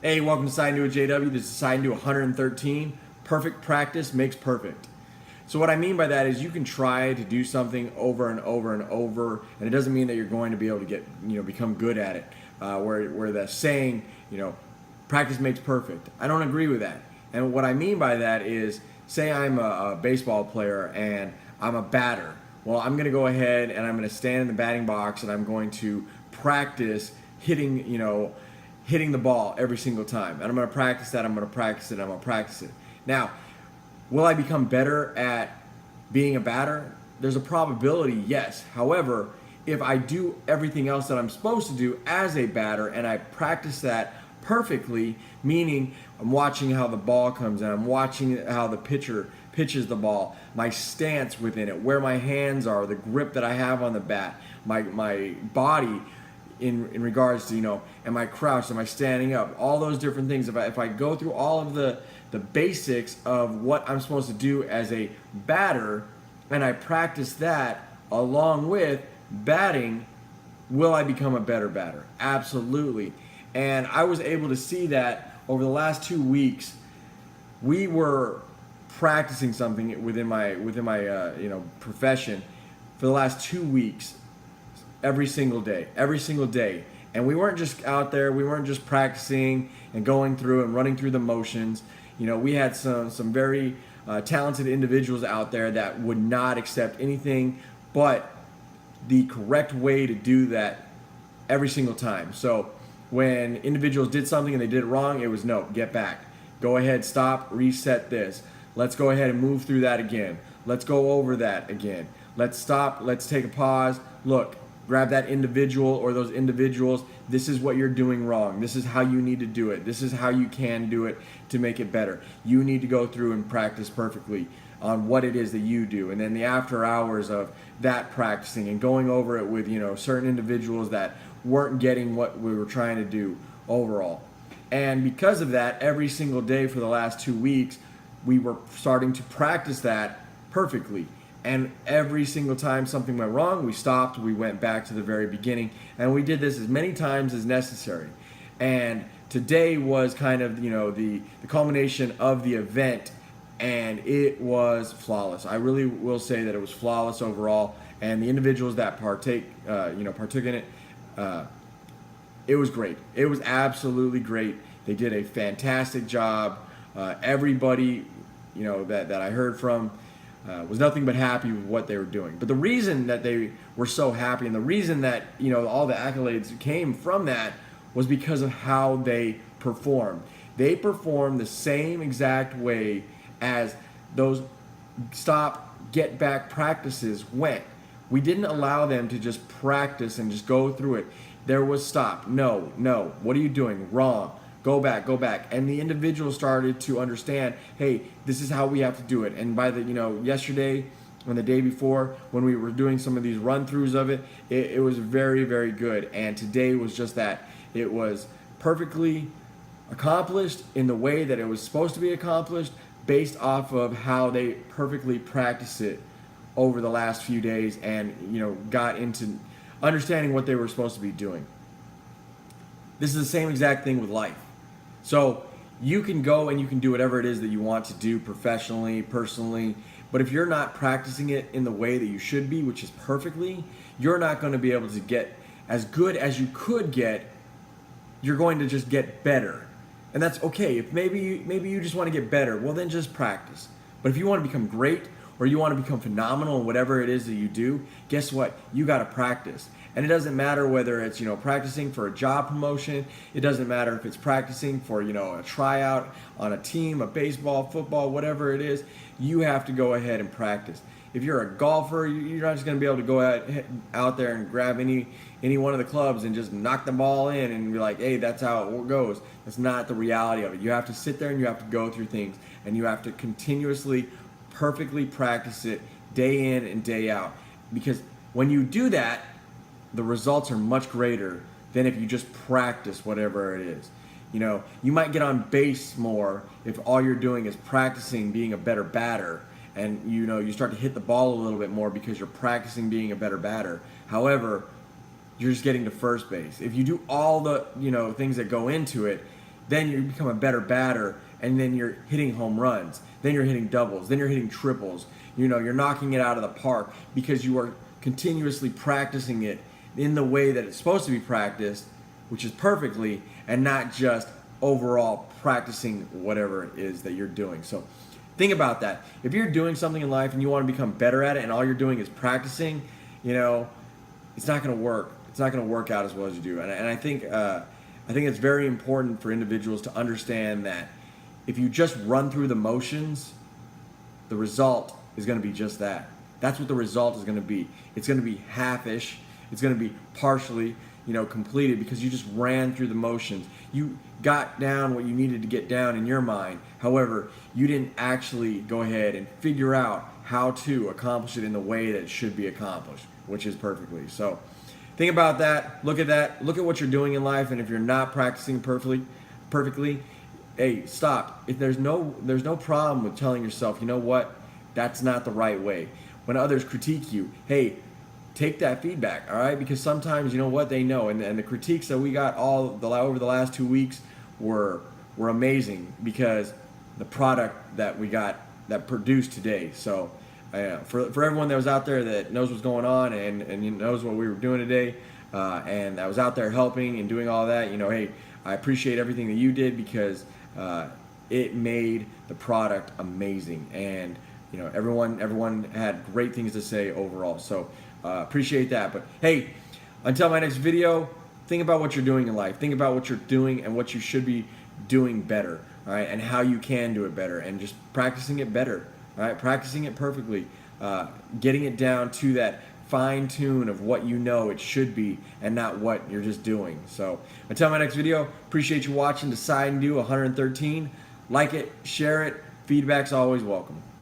Hey, welcome to Sign to a JW. This is Sign to 113. Perfect practice makes perfect. So what I mean by that is you can try to do something over and over and over, and it doesn't mean that you're going to be able to become good at it. Where the saying, practice makes perfect. I don't agree with that. And what I mean by that is, say I'm a baseball player and I'm a batter. Well, I'm going to go ahead and I'm going to stand in the batting box and I'm going to practice hitting the ball every single time. And I'm going to practice that, I'm going to practice it, I'm going to practice it. Now, will I become better at being a batter? There's a probability, yes. However, if I do everything else that I'm supposed to do as a batter and I practice that perfectly, meaning I'm watching how the ball comes in, I'm watching how the pitcher pitches the ball, my stance within it, where my hands are, the grip that I have on the bat, my body in regards to, am I crouched, am I standing up, all those different things. If I go through all of the basics of what I'm supposed to do as a batter and I practice that along with batting, will I become a better batter? Absolutely. And I was able to see that over the last 2 weeks. We were practicing something within my profession for the last 2 weeks, every single day. And we weren't just out there, we weren't just practicing and going through and running through the motions. We had some very talented individuals out there that would not accept anything but the correct way to do that every single time. So when individuals did something and they did it wrong, it was no, get back. Go ahead, stop, reset this. Let's go ahead and move through that again. Let's go over that again. Let's stop, let's take a pause. Look, grab that individual or those individuals. This is what you're doing wrong. This is how you need to do it. This is how you can do it to make it better. You need to go through and practice perfectly on what it is that you do. And then the after hours of that practicing and going over it with, certain individuals that weren't getting what we were trying to do overall. And because of that, every single day for the last 2 weeks, we were starting to practice that perfectly. And every single time something went wrong, we stopped, we went back to the very beginning, and we did this as many times as necessary. And today was kind of, the culmination of the event, and it was flawless. I really will say that it was flawless overall, and the individuals that partook in it, it was great. It was absolutely great. They did a fantastic job. Everybody, that I heard from was nothing but happy with what they were doing. But the reason that they were so happy and the reason that, all the accolades came from that was because of how they performed. They performed the same exact way as those stop, get back practices went. We didn't allow them to just practice and just go through it. There was stop. No. What are you doing? Wrong. Go back. And the individual started to understand, hey, this is how we have to do it. And by the, yesterday and the day before, when we were doing some of these run-throughs of it, it was very, very good. And today was just that. It was perfectly accomplished in the way that it was supposed to be accomplished based off of how they perfectly practiced it over the last few days and, got into understanding what they were supposed to be doing. This is the same exact thing with life. So you can go and you can do whatever it is that you want to do professionally, personally, but if you're not practicing it in the way that you should be, which is perfectly, you're not going to be able to get as good as you could get. You're going to just get better. And that's okay. If maybe you just want to get better, well then just practice. But if you want to become great or you want to become phenomenal in whatever it is that you do, guess what? You got to practice. And it doesn't matter whether it's, practicing for a job promotion. It doesn't matter if it's practicing for, a tryout on a team, a baseball, football, whatever it is. You have to go ahead and practice. If you're a golfer, you're not just going to be able to go out there and grab any one of the clubs and just knock the ball in and be like, hey, that's how it goes. That's not the reality of it. You have to sit there and you have to go through things, and you have to continuously, perfectly practice it day in and day out. Because when you do that, the results are much greater than if you just practice whatever it is. You might get on base more if all you're doing is practicing being a better batter, and you start to hit the ball a little bit more because you're practicing being a better batter. However, you're just getting to first base. If you do all the things that go into it, then you become a better batter, and then you're hitting home runs, then you're hitting doubles, then you're hitting triples. You're knocking it out of the park because you are continuously practicing it in the way that it's supposed to be practiced, which is perfectly, and not just overall practicing whatever it is that you're doing. So think about that. If you're doing something in life and you want to become better at it, and all you're doing is practicing, it's not going to work. It's not going to work out as well as you do. And I think it's very important for individuals to understand that if you just run through the motions, the result is going to be just that. That's what the result is going to be. It's going to be half-ish. It's going to be partially, completed because you just ran through the motions. You got down what you needed to get down in your mind. However, you didn't actually go ahead and figure out how to accomplish it in the way that it should be accomplished, which is perfectly. So think about that. Look at what you're doing in life, and if you're not practicing perfectly, hey, stop. If there's no problem with telling yourself, you know what, that's not the right way. When others critique you, hey, take that feedback, all right? Because sometimes, they know, and the critiques that we got over the last 2 weeks were amazing because the product that we got that produced today. So for everyone that was out there that knows what's going on and knows what we were doing today, and that was out there helping and doing all that, hey, I appreciate everything that you did because it made the product amazing, and everyone had great things to say overall. So appreciate that. But hey, until my next video, think about what you're doing in life. Think about what you're doing and what you should be doing better, all right, and how you can do it better, and just practicing it better, all right, practicing it perfectly, getting it down to that fine tune of what it should be and not what you're just doing. So until my next video, appreciate you watching Decide and Do 113. Like it, share it. Feedback's always welcome.